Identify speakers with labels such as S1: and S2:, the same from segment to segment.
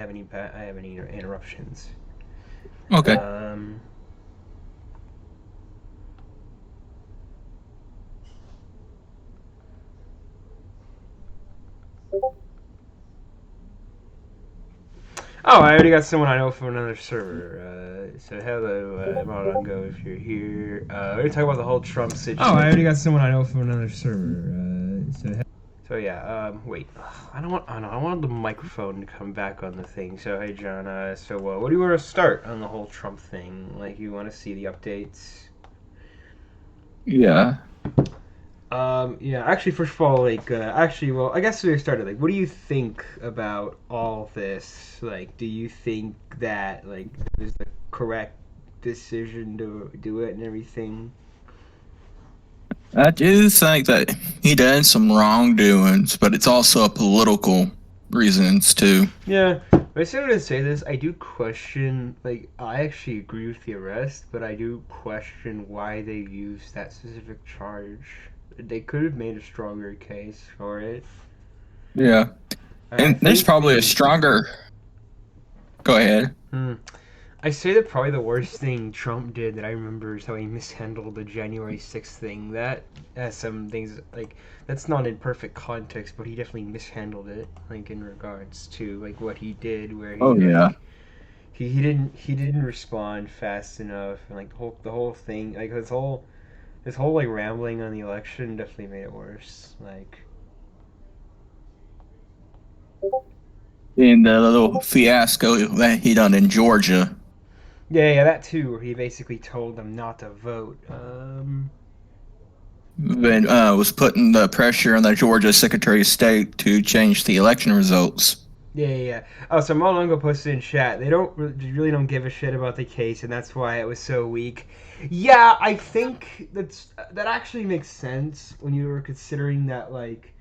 S1: I have any interruptions.
S2: Okay.
S1: Um, oh, I already got someone I know from another server. So hello, Marango, if you're here. We're gonna talk about the whole Trump situation. Oh, I already got someone I know from another server. So yeah. Wait. I don't want. I don't. I wanted the microphone to come back on the thing. So hey, John. What do you want to start on the whole Trump thing? Like, you want to see the updates?
S2: Yeah.
S1: Yeah, actually, first of all, well, I guess we started. Like, what do you think about all this? Like, do you think that, like, it was the correct decision to do it and everything?
S2: I do think that he did some wrongdoings, but it's also a political reasons too.
S1: Yeah, but I still to say this. I do question, like, I actually agree with the arrest, but I do question why they used that specific charge. They could have made a stronger case for it.
S2: Yeah.
S1: I
S2: And there's
S1: think
S2: probably a
S1: the.
S2: stronger go ahead.
S1: Hmm. I say that probably the worst thing Trump did that I remember is how he mishandled the January 6th thing. That has some things like that's not in perfect context, but he definitely mishandled it, like in regards to like what he did, where he
S2: Oh yeah.
S1: he didn't respond fast enough, and like the whole thing, like his whole like rambling on the election definitely made it worse. Like
S2: And the little fiasco that he done in Georgia.
S1: yeah, that too, where he basically told them not to vote.
S2: Then was putting the pressure on the Georgia Secretary of State to change the election results.
S1: Yeah. Oh, so Malongo posted in chat. They really don't give a shit about the case, and that's why it was so weak. Yeah, I think that actually makes sense when you were considering that, like,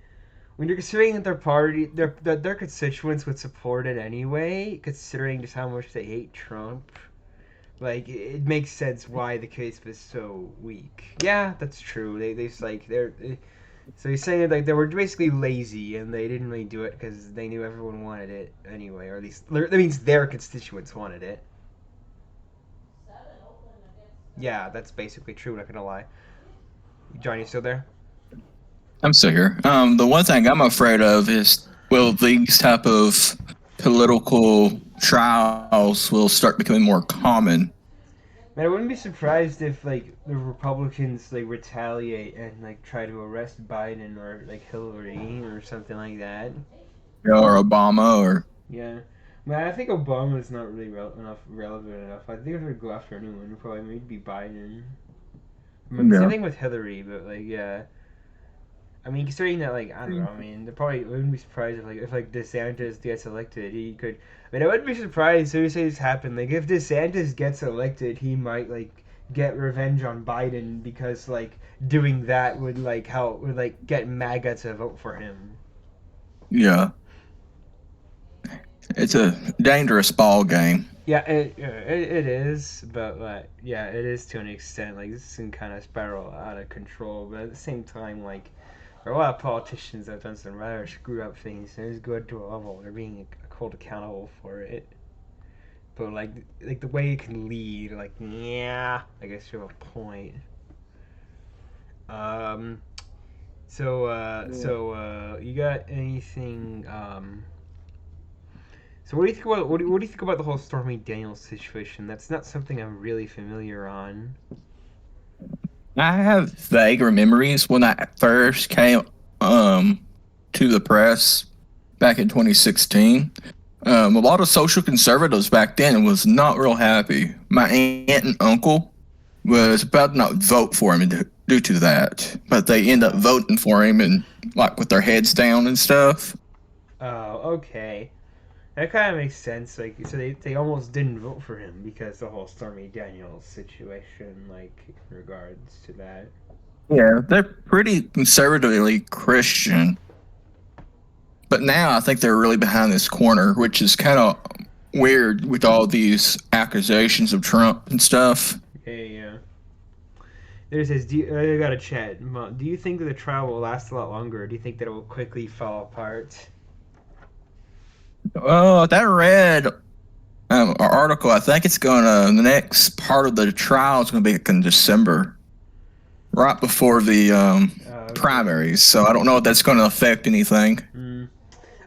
S1: when you're considering that their constituents would support it anyway, considering just how much they hate Trump. Like, it makes sense why the case was so weak. Yeah, that's true. They just like they're so he's saying like they were basically lazy and they didn't really do it because they knew everyone wanted it anyway, or at least that means their constituents wanted it. Yeah, that's basically true. Not gonna lie. John, you still there?
S2: I'm still here. The one thing I'm afraid of is will these type of political trials will start becoming more common.
S1: Man, I wouldn't be surprised if like the Republicans like retaliate and like try to arrest Biden or like Hillary or something like that.
S2: Or Obama or
S1: Yeah. Man, I think Obama's not really relevant enough. I think if they go after anyone, it'd probably maybe Biden. I mean, same
S2: yeah.
S1: thing with Hillary, but like, yeah. I mean, considering that, like, I don't know. I mean, they probably wouldn't be surprised if DeSantis gets elected. He could. I mean, I wouldn't be surprised. So you say this happened. Like, if DeSantis gets elected, he might like get revenge on Biden because like doing that would like help would like get MAGA to vote for him.
S2: Yeah. It's a dangerous ball game.
S1: Yeah, it is, but yeah, it is to an extent. Like, this can kind of spiral out of control, but at the same time, like, there are a lot of politicians that have done some rather screwed up things, and it's good to a level. They're being held accountable for it. But like the way it can lead, like, yeah, I guess you have a point. Um, you got anything? So what do you think about what do you think about the whole Stormy Daniels situation? That's not something I'm really familiar on.
S2: I have vague memories when I first came um to the press back in 2016. A lot of social conservatives back then was not real happy. My aunt and uncle was about to not vote for him due to that, but they end up
S1: Oh.
S2: voting for him and like with their heads down and stuff.
S1: Oh, okay. That kind of makes sense. Like, so they almost didn't vote for him because the whole Stormy Daniels situation, like, in regards to that.
S2: Yeah, they're pretty conservatively Christian, but now I think they're really behind this corner, which is kind of weird with all these accusations of Trump and stuff.
S1: Yeah. There says, I got a chat. Do you think that the trial will last a lot longer, or do you think that it will quickly fall apart?
S2: Oh, that read article. I think it's gonna the next part of the trial is gonna be in December, right before the
S1: Okay.
S2: primaries. So I don't know if that's gonna affect anything.
S1: Mm.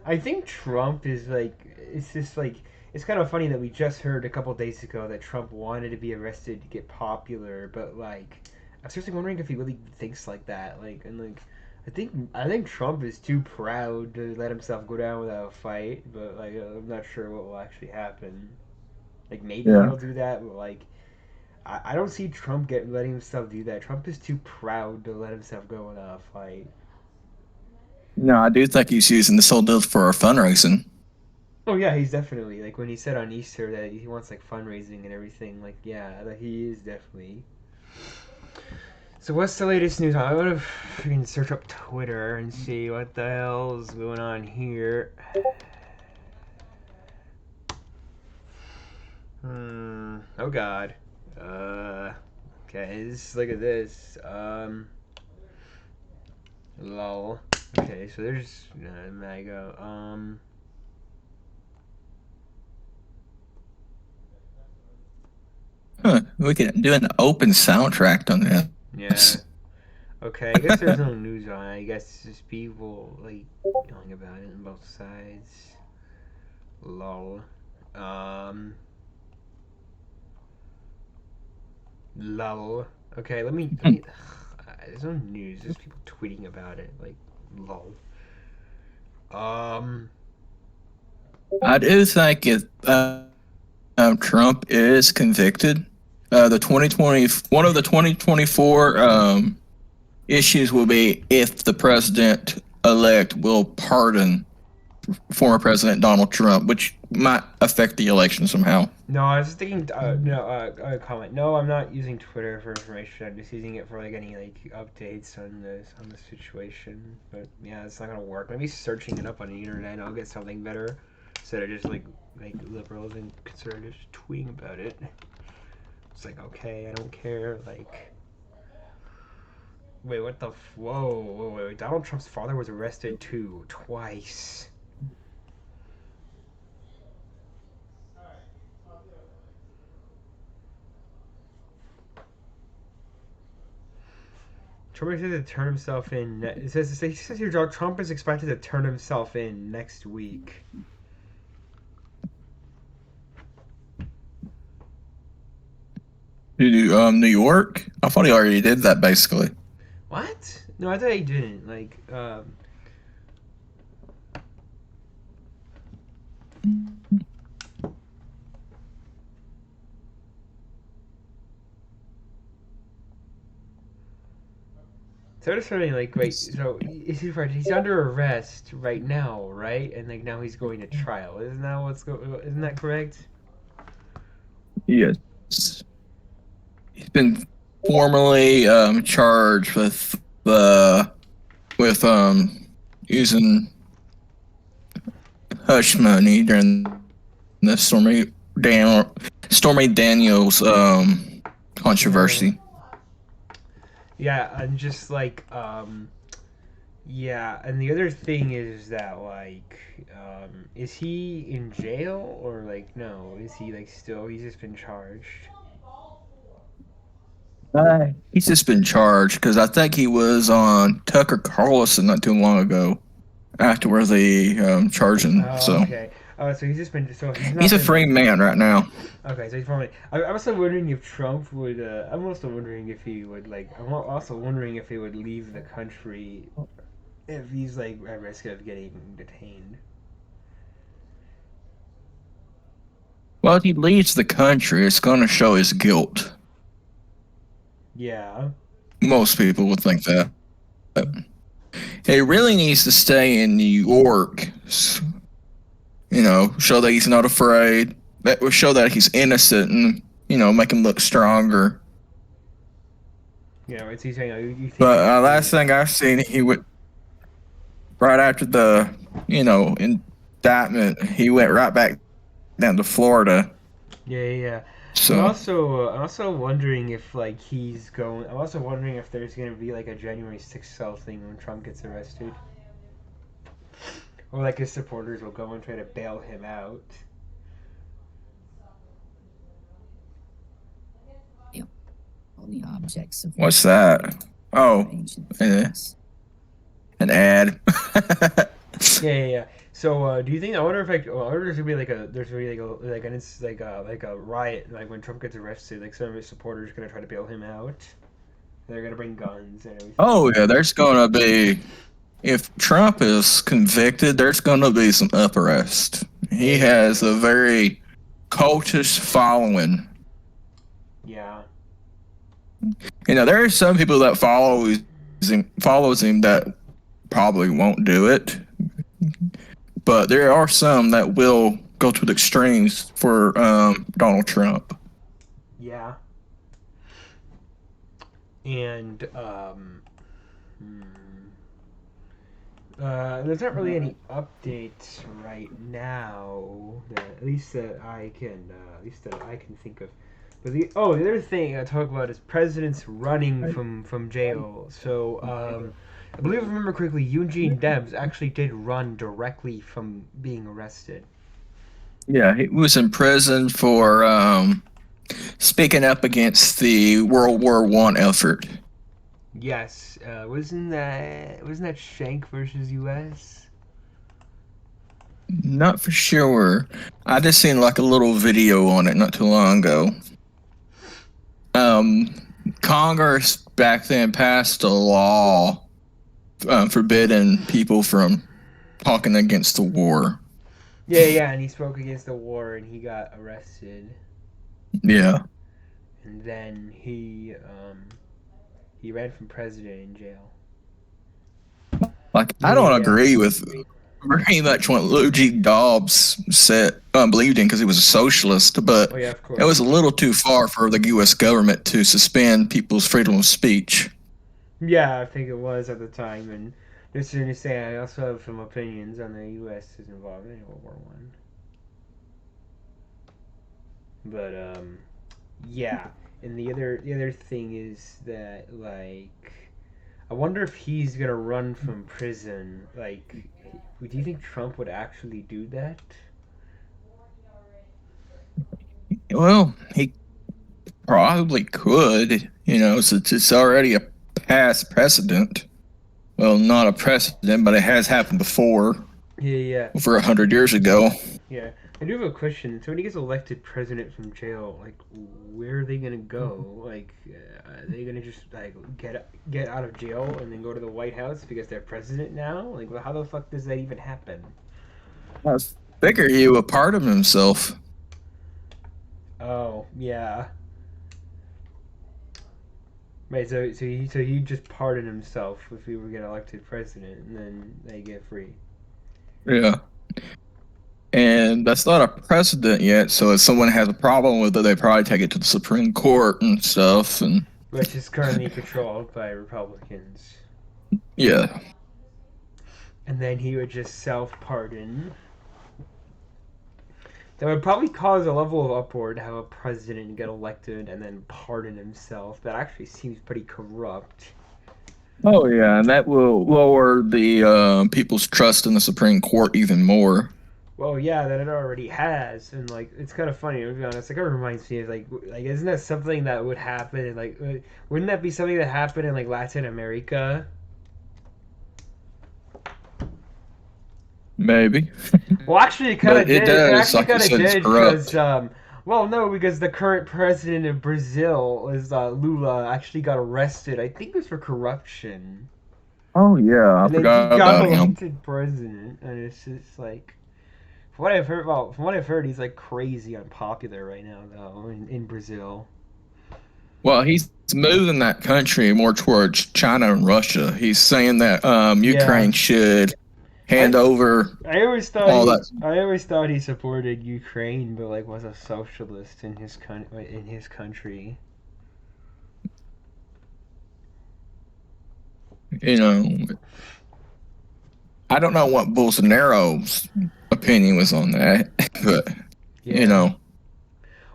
S1: I think Trump is like it's just like it's kind of funny that we just heard a couple days ago that Trump wanted to be arrested to get popular, but like I'm seriously wondering if he really thinks like that. Like and like I think Trump is too proud to let himself go down without a fight, but like I'm not sure what will actually happen. Like maybe
S2: Yeah.
S1: he'll do that, but like I don't see Trump letting himself do that. Trump is too proud to let himself go without a fight.
S2: No, I do think he's using this whole deal for fundraising.
S1: Oh yeah, he's definitely like when he said on Easter that he wants like fundraising and everything. Like yeah, that he is definitely. So what's the latest news? I would have freaking search up Twitter and see what the hell's going on here. Oh God. Uh. Okay. Look at this. Lol. Okay. So there's MAGA.
S2: Huh, we can do an open soundtrack on
S1: Yeah.
S2: this.
S1: Okay. I guess there's no news on it. I guess it's just people like yelling about it on both sides. Lol. Um. Lol. Okay, let me. There's no news. There's people tweeting about it. Like, lol. Um.
S2: I do think if Trump is convicted, the 2020 one of the 2024 issues will be if the president elect will pardon former President Donald Trump, which might affect the election somehow.
S1: No, I was thinking. No. Comment. No, I'm not using Twitter for information. I'm just using it for like any like updates on the situation. But yeah, it's not gonna work. Maybe searching it up on the internet, I'll get something better instead of just like liberals and conservatives tweeting about it. It's like okay, I don't care. Like, wait, what the? Whoa. Donald Trump's father was arrested too, twice. Trump is expected to turn himself in. It says here Trump is expected to turn himself in next week.
S2: To New York, I thought he already did that basically.
S1: What? No, I thought he didn't. Like, so it's something like, wait, so is he right? He's under arrest right now, right? And like now he's going to trial. Isn't that correct?
S2: Yes, he's been formally charged with using hush money during the Stormy Daniels
S1: Yeah.
S2: controversy.
S1: Yeah, and just like yeah, and the other thing is that like is he in jail or like no, is he like still he's just been charged?
S2: He's just been charged because I think he was on Tucker Carlson not too long ago after where they charged him.
S1: Oh,
S2: So
S1: okay. So he's just been so he's
S2: he's
S1: not
S2: a
S1: been
S2: free man right now.
S1: okay. So he's formally. I'm also wondering if Trump would. I'm also wondering if he would like. I'm also wondering if he would leave the country if he's like at risk of getting detained.
S2: Well, if he leaves the country, it's going to show his guilt.
S1: Yeah.
S2: Most people would think that. He really needs to stay in New York. Show that he's not afraid. That would show that he's innocent and, make him look stronger.
S1: You know, it's he's saying you think
S2: But
S1: he would
S2: last
S1: leave.
S2: thing I've seen, he would, right after the, indictment, he went right back down to Florida.
S1: Yeah.
S2: So,
S1: I'm also wondering if like he's going. I'm also wondering if there's gonna be like a January 6th style thing when Trump gets arrested. Or like his supporters will go and try to bail him out.
S3: All the objects of
S2: What's that? Oh,
S3: ancient
S2: eh,
S3: things.
S2: an ad.
S1: Yeah. So, do you think? I wonder if like, I wonder if there's gonna be like a, there's gonna be like a riot, like when Trump gets arrested, like some of his supporters are gonna try to bail him out. They're gonna bring guns and everything.
S2: Oh yeah, there's gonna be. If Trump is convicted, there's gonna be some up arrest. He has a very cultish following.
S1: Yeah.
S2: You know, there are some people that follows him that probably won't do it, but there are some that will go to the extremes for Donald Trump.
S1: Yeah. And there's not really any updates right now, at least that I can think of. But the other thing I talk about is presidents running from jail. So I believe if I remember correctly, Eugene Debs actually did run directly from being arrested.
S2: Yeah, he was in prison for speaking up against the World War I effort.
S1: Yes, wasn't that Shank versus U.S.?
S2: Not for sure. I just seen like a little video on it not too long ago. Congress back then passed a law forbidding people from talking against the war.
S1: Yeah, and he spoke against the war and he got arrested,
S2: Yeah.
S1: and then he ran from president in jail.
S2: Like, I don't
S1: Yeah.
S2: agree with very much what Luigi Dobbs said, believed in because he was a socialist, but
S1: Oh yeah, of course.
S2: it was a little too far for the U.S. government to suspend people's freedom of speech.
S1: Yeah, I think it was at the time, and just to say, I also have some opinions on the U.S.'s involvement in World War One. But yeah, and the other thing is that like, I wonder if he's gonna run from prison. Like, do you think Trump would actually do that?
S2: Well, he probably could, you know, since it's already a past precedent. Well, not a precedent, but it has happened before,
S1: Yeah.
S2: over 100 years ago.
S1: Yeah, I do have a question. So when he gets elected president from jail, like, where are they gonna go? Like, are they gonna just like get out of jail and then go to the White House because they're president now? Like, well, how the fuck does that even happen?
S2: I figure he would pardon himself.
S1: Oh yeah. Right. So he just pardon himself if he were to get elected president, and then they get free.
S2: Yeah. And that's not a precedent yet, so if someone has a problem with it, they probably take it to the Supreme Court and stuff. And
S1: Which is currently controlled by Republicans.
S2: yeah.
S1: And then he would just self-pardon. That would probably cause a level of uproar to have a president get elected and then pardon himself. That actually seems pretty corrupt.
S2: Oh yeah, and that will lower the people's trust in the Supreme Court even more.
S1: Well, yeah, that it already has, and like it's kind of funny to be honest. Like it reminds me of like isn't that something that would happen? In, like, wouldn't that be something that happened in like Latin America?
S2: Maybe.
S1: Well, actually, it kind of
S2: But it
S1: did.
S2: does,
S1: It actually
S2: like you
S1: kind of
S2: said, it's
S1: did
S2: corrupt.
S1: because well, no, because the current president of Brazil is Lula actually got arrested. I think it was for corruption.
S2: Oh yeah, I
S1: And then he
S2: forgot
S1: got
S2: about him.
S1: elected president, and it's just like, from what I've heard, he's like crazy unpopular right now, though, in Brazil.
S2: Well, he's moving that country more towards China and Russia. He's saying that Ukraine should hand over
S1: I always thought
S2: all
S1: he,
S2: that.
S1: I always thought he supported Ukraine, but like was a socialist in his country.
S2: You know, I don't know what Bolsonaro's opinion was on that, but
S1: Yeah.
S2: you know,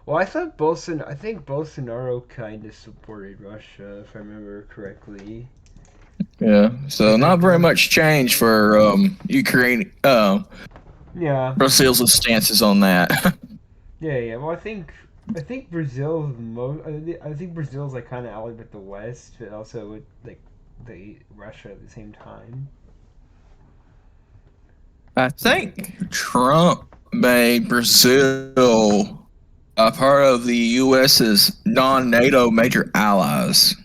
S1: Well, I think Bolsonaro kind of supported Russia, if I remember correctly.
S2: Yeah. So not very much change for Ukraine.
S1: Yeah.
S2: Brazil's stances on that.
S1: Yeah. Well, I think Brazil's I think Brazil's like kind of allied with the West, but also with like the Russia at the same time.
S2: I think Trump made Brazil a part of the U.S.'s non-NATO major allies.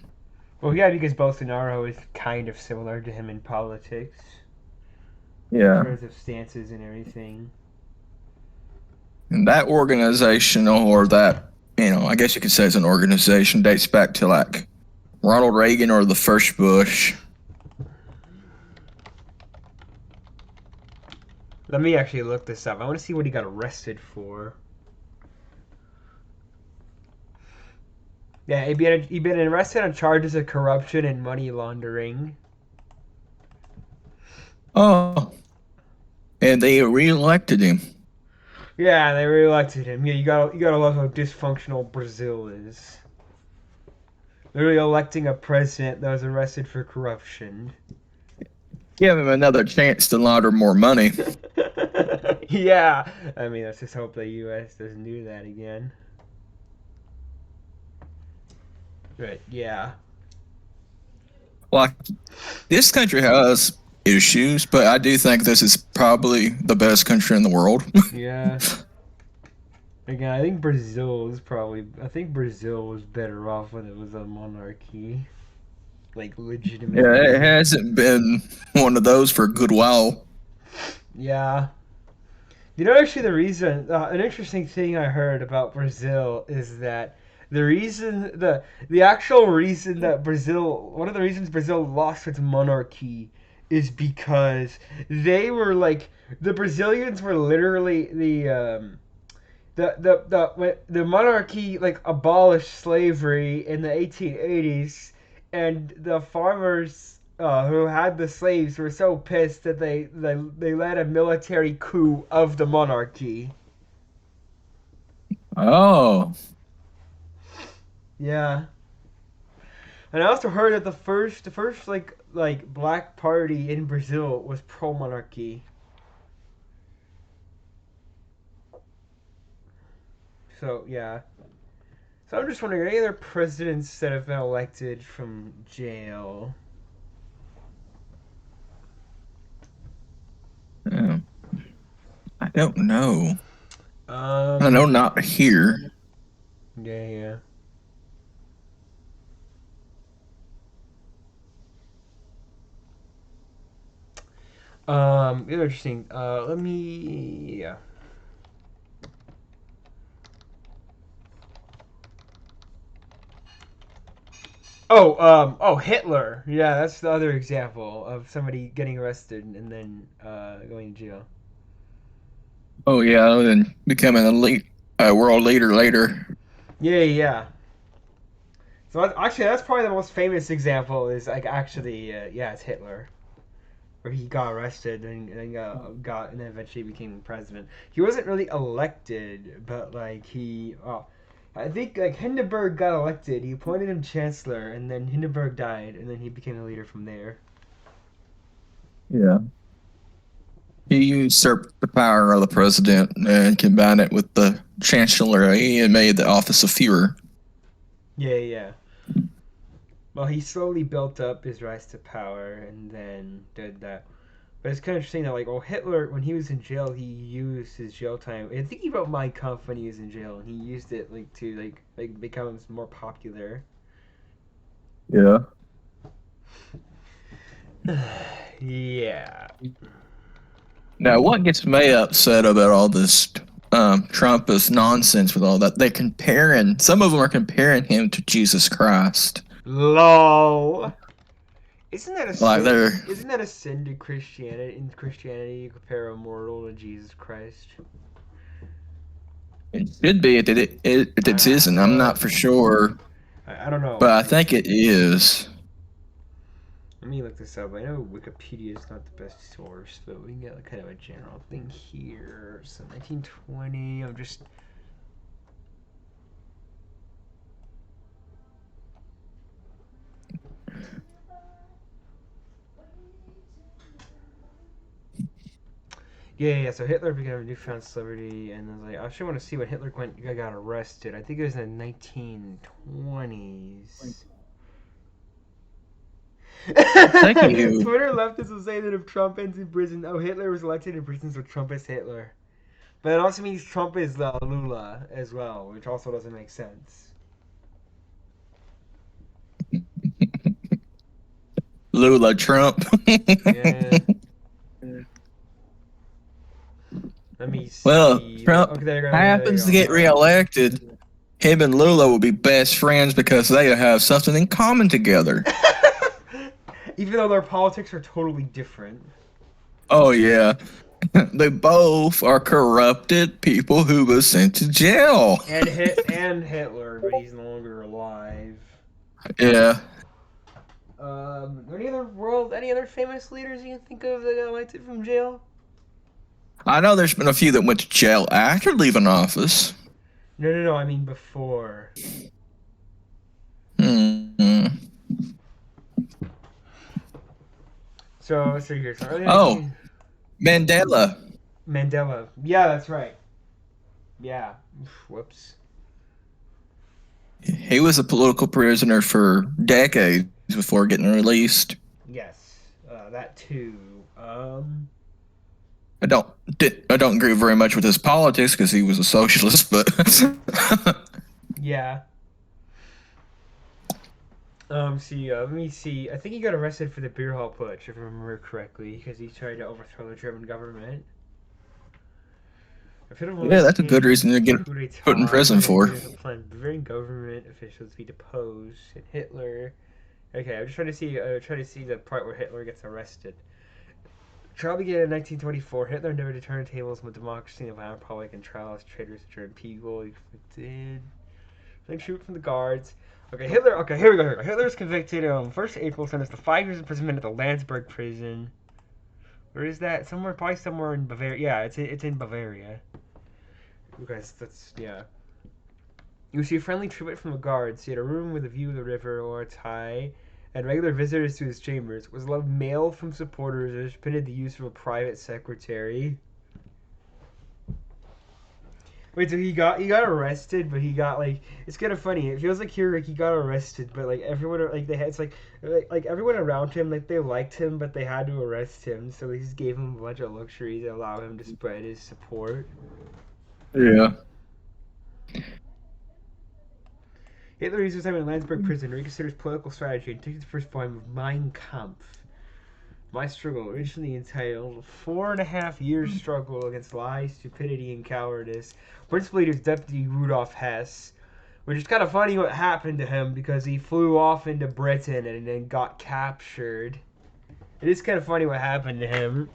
S1: Well, yeah, because Bolsonaro is kind of similar to him in politics, in
S2: Yeah.
S1: terms of stances and everything.
S2: And that organization, or that, I guess you could say it's an organization, dates back to like Ronald Reagan or the first Bush.
S1: Let me actually look this up. I want to see what he got arrested for. Yeah, he'd been arrested on charges of corruption and money laundering.
S2: Oh, and they reelected him.
S1: Yeah, they reelected him. Yeah, you gotta love how dysfunctional Brazil is. Literally electing a president that was arrested for corruption.
S2: Give him another chance to launder more money.
S1: Yeah, I mean, let's just hope the U.S. doesn't do that again. But yeah.
S2: Like, this country has issues, but I do think this is probably the best country in the world.
S1: Yeah. Again, I think Brazil was better off when it was a monarchy. Like, legitimately.
S2: Yeah, it hasn't been one of those for a good while.
S1: Yeah. Actually, an interesting thing I heard about Brazil is that the actual reason that one of the reasons Brazil lost its monarchy is because the Brazilians were literally the monarchy like abolished slavery in the 1880s, and the farmers who had the slaves were so pissed that they led a military coup of the monarchy.
S2: Oh,
S1: Yeah, and I also heard that the first like black party in Brazil was pro monarchy. So yeah. So I'm just wondering, any other presidents that have been elected from jail?
S2: yeah. I don't know. I
S1: Um.
S2: know not here.
S1: Yeah. Interesting. Let me. Yeah. Oh, Hitler. Yeah, that's the other example of somebody getting arrested and then going to jail.
S2: Oh yeah, and becoming a world leader later.
S1: Yeah. So actually, that's probably the most famous example. Is like actually, yeah, it's Hitler, where he got arrested and got and then eventually became president. He wasn't really elected, but like I think like Hindenburg got elected. He appointed him chancellor, and then Hindenburg died, and then he became the leader from there.
S2: Yeah. He usurped the power of the president and combined it with the chancellery and made the office of Führer.
S1: Yeah. Well, he slowly built up his rise to power, and then did that. But it's kind of interesting that, like, Hitler, when he was in jail, he used his jail time. I think he wrote Mein Kampf when he was in jail, and he used it like to like become more popular.
S2: Yeah.
S1: Yeah.
S2: Now, what gets me upset about all this Trumpist nonsense with all that? Some of them are comparing him to Jesus Christ.
S1: Lol. Isn't that a
S2: Like
S1: sin?
S2: they're,
S1: Isn't that a sin to Christianity? In Christianity, you compare a mortal to Jesus Christ.
S2: it should be if it isn't. I'm
S1: Well,
S2: not for sure,
S1: I don't know.
S2: but I think it is.
S1: Let me look this up. I know Wikipedia is not the best source, but we can get like kind of a general thing here. So 1920. I'm just. Yeah. So Hitler became a newfound celebrity, and I was like, I actually want to see when Hitler got arrested. I think it was in the 1920s.
S2: Thank you.
S1: Twitter leftists will say that if Trump ends in prison, oh, Hitler was elected in prison, so Trump is Hitler. But it also means Trump is Lula as well, which also doesn't make sense.
S2: Lula Trump.
S1: Yeah. Let me see.
S2: Well, Trump
S1: Okay, there you go.
S2: happens to get reelected. Him and Lula will be best friends because they have something in common together.
S1: Even though their politics are totally different.
S2: Oh yeah. They both are corrupted people who was sent to jail.
S1: And Hitler, but he's no longer alive.
S2: Yeah.
S1: Are any other famous leaders you can think of that got elected from jail?
S2: I know there's been a few that went to jail after leaving office.
S1: No, I mean before.
S2: Hmm.
S1: So let's see here.
S2: Oh. Mandela.
S1: Mandela. Yeah, that's right. Yeah. Whoops.
S2: He was a political prisoner for decades before getting released.
S1: Yes, that too.
S2: I don't agree very much with his politics because he was a socialist, but
S1: yeah. Let me see. I think he got arrested for the beer hall putsch, if I remember correctly, because he tried to overthrow the German government.
S2: Yeah, that's a good reason to get put in prison for.
S1: Bavarian government officials to be deposed. And Hitler. Okay, I'm just trying to see the part where Hitler gets arrested. Trial began in 1924. Hitler endeavored to turn tables with democracy and the Weimar Republic and trial as traitors to German people. He did. Then shoot from the guards. Okay, Hitler. Okay, here we go. Hitler was convicted on 1st April, sentenced to 5 years imprisonment at the Landsberg prison. Where is that? Probably somewhere in Bavaria. Yeah, it's in Bavaria. Okay, that's yeah. You would see a friendly tribute from the guards. He had a room with a view of the river or tie, and regular visitors to his chambers. Was allowed mail from supporters, which permitted the use of a private secretary. Wait, so he got arrested, but he got it's kind of funny. It feels like here he got arrested, but everyone everyone around him they liked him, but they had to arrest him, so they just gave him a bunch of luxuries to allow him to spread his support.
S2: Yeah.
S1: Hitler used his time in Landsberg prison to reconsider his political strategy and took the first volume of Mein Kampf. My Struggle, originally entitled 4.5 Years Struggle Against Lies, Stupidity, and Cowardice. Principal leader is Deputy Rudolf Hess, which is kind of funny what happened to him because he flew off into Britain and then got captured. It is kind of funny what happened to him.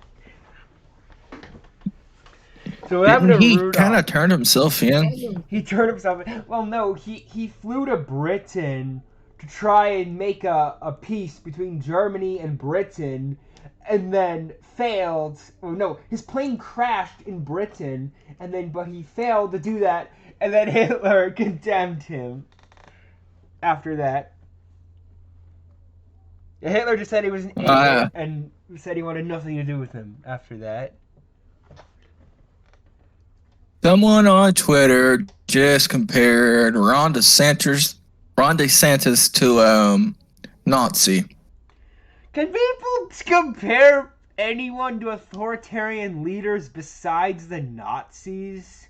S1: So what happened to Rudolph?
S2: He kind of turned himself in.
S1: He turned himself in. Well, no, he flew to Britain to try and make a peace between Germany and Britain, and then failed. Oh no, his plane crashed in Britain, but he failed to do that, and then Hitler condemned him. After that, Hitler just said he was an idiot and said he wanted nothing to do with him. After that.
S2: Someone on Twitter just compared Ron DeSantis to Nazi.
S1: Can people compare anyone to authoritarian leaders besides the Nazis?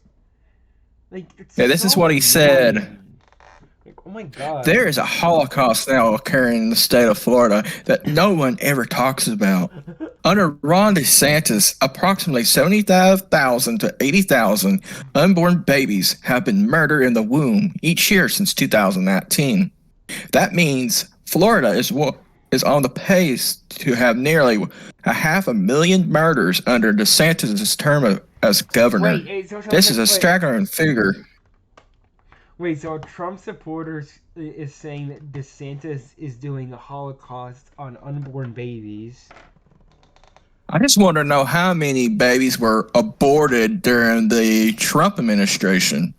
S2: This is what he said.
S1: Oh my god.
S2: There is a Holocaust now occurring in the state of Florida that no one ever talks about. Under Ron DeSantis, approximately 75,000 to 80,000 unborn babies have been murdered in the womb each year since 2019. That means Florida is on the pace to have nearly 500,000 murders under DeSantis' term as governor. This is a staggering figure.
S1: Wait, so Trump supporters is saying that DeSantis is doing a Holocaust on unborn babies.
S2: I just want to know how many babies were aborted during the Trump administration.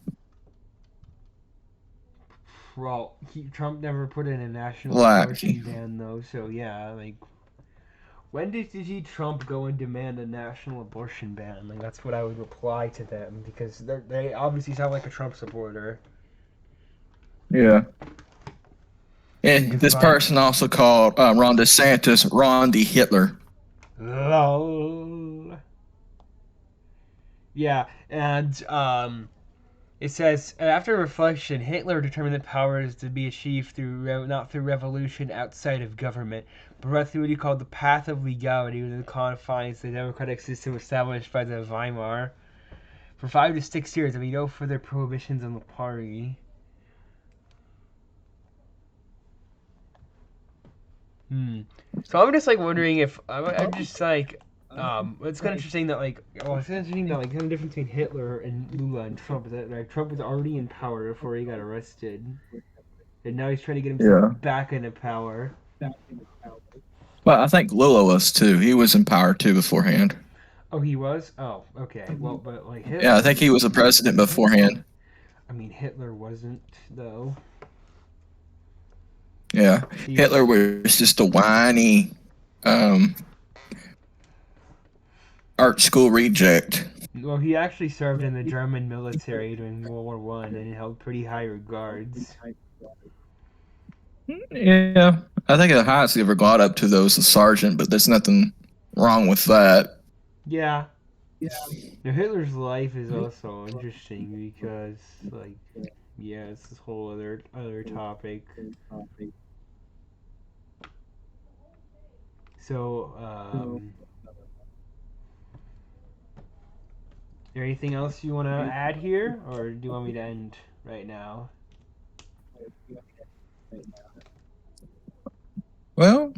S1: Well, Trump never put in a national abortion ban, though, so yeah, When did you see Trump go and demand a national abortion ban? Like that's what I would reply to them because they obviously sound like a Trump supporter.
S2: Yeah. And this person also called Ron DeSantis Ron the Hitler.
S1: Lol. Yeah, and it says after reflection, Hitler determined that power is to be achieved through not through revolution outside of government, but through what he called the path of legality within the confines of the democratic system established by the Weimar. For 5 to 6 years, there will be no further prohibitions on the party. So I'm just like wondering if I'm just like it's kind of interesting that like it's interesting that like the difference between Hitler and Lula and Trump is that like Trump was already in power before he got arrested, and now he's trying to get himself back into power.
S2: Well, I think Lula was too. He was in power too beforehand.
S1: Oh, he was. Oh, okay. Well, but like Hitler,
S2: Yeah, I think he was a president beforehand.
S1: I mean, Hitler wasn't though.
S2: Yeah, Hitler was just a whiny art school reject.
S1: Well, he actually served in the German military during World War One and held pretty high regards.
S2: Yeah, I think the highest he ever got up to though was a sergeant, but there's nothing wrong with that.
S1: Yeah. Now, Hitler's life is also interesting because, like, yeah, it's this whole other topic. So, is there anything else you want to add here, or do you want me to end right now?
S2: Well,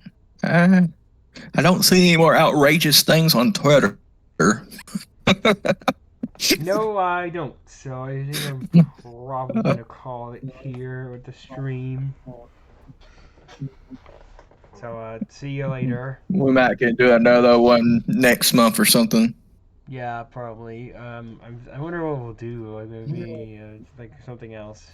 S2: I don't see any more outrageous things on Twitter.
S1: No, I don't. So I think I'm probably gonna call it here with the stream. So see you later.
S2: We might get do another one next month or something.
S1: Yeah, probably. I wonder what we'll do. Like maybe like something else.